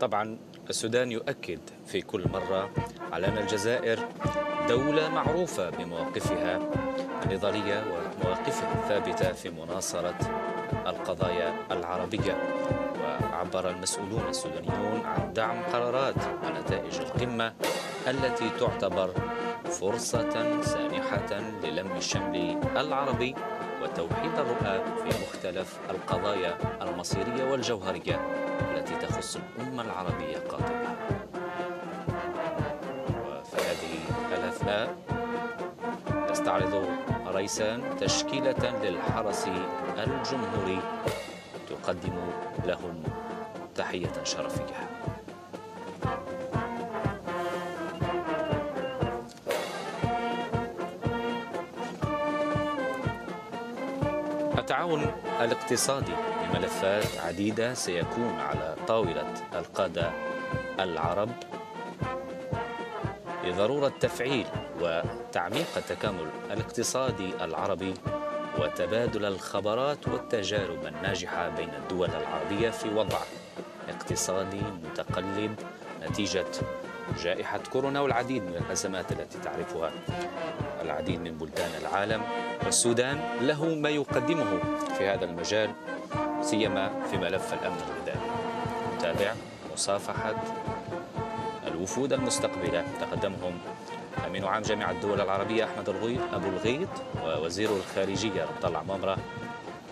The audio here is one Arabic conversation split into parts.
طبعا السودان يؤكد في كل مرة على أن الجزائر دولة معروفة بمواقفها النضالية ومواقفها الثابتة في مناصرة القضايا العربية. وعبر المسؤولون السودانيون عن دعم قرارات ونتائج القمة التي تعتبر فرصة سانحة للم الشمل العربي وتوحيد الرؤى في مختلف القضايا المصيرية والجوهرية التي تخص الأمة العربية قاطبة. وفي هذه الأثناء يستعرض رئيسان تشكيلة للحرس الجمهوري تقدم لهم تحية شرفية. التعاون الاقتصادي بملفات عديدة سيكون على طاولة القادة العرب لضرورة تفعيل وتعميق التكامل الاقتصادي العربي وتبادل الخبرات والتجارب الناجحة بين الدول العربية في وضع اقتصادي متقلب نتيجة جائحة كورونا والعديد من الأزمات التي تعرفها العديد من بلدان العالم. والسودان له ما يقدمه في هذا المجال سيما في ملف الأمن الغذائي. نتابع مصافحة الوفود المستقبلة تقدمهم أمين عام جامعة الدول العربية أحمد أبو الغيط ووزير الخارجية عبد الله عمامرة،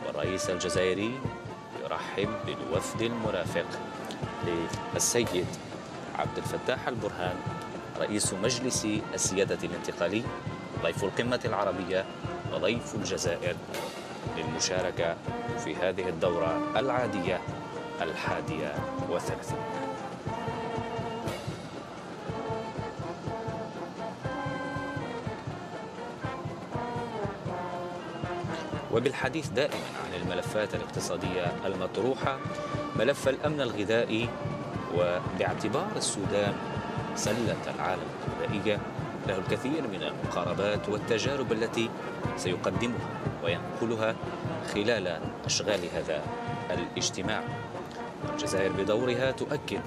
والرئيس الجزائري يرحب بالوفد المرافق للسيد عبد الفتاح البرهان رئيس مجلس السيادة الانتقالي ضيف القمة العربية وضيف الجزائر للمشاركة في هذه الدورة العادية 31. وبالحديث دائما عن الملفات الاقتصادية المطروحة ملف الأمن الغذائي، وباعتبار السودان سلة العالم الغذائية له الكثير من المقاربات والتجارب التي سيقدمها وينقلها خلال أشغال هذا الاجتماع. الجزائر بدورها تؤكد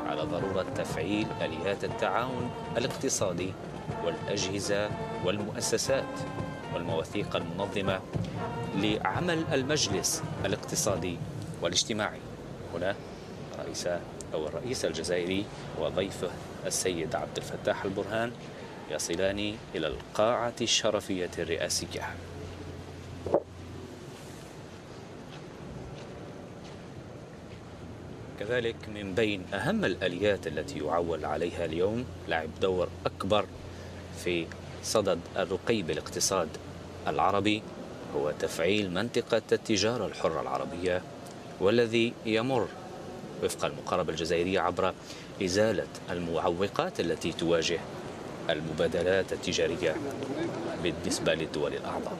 على ضرورة تفعيل آليات التعاون الاقتصادي والأجهزة والمؤسسات والمواثيق المنظمة لعمل المجلس الاقتصادي والاجتماعي. هنا الرئيس الجزائري وضيفه السيد عبد الفتاح البرهان يصلان إلى القاعة الشرفية الرئاسية. كذلك من بين أهم الآليات التي يعول عليها اليوم لعب دور أكبر في صدد الرقي بالاقتصاد العربي هو تفعيل منطقة التجارة الحرة العربية، والذي يمر وفق المقاربة الجزائرية عبر إزالة المعوقات التي تواجه المبادلات التجارية بالنسبة للدول الأعضاء.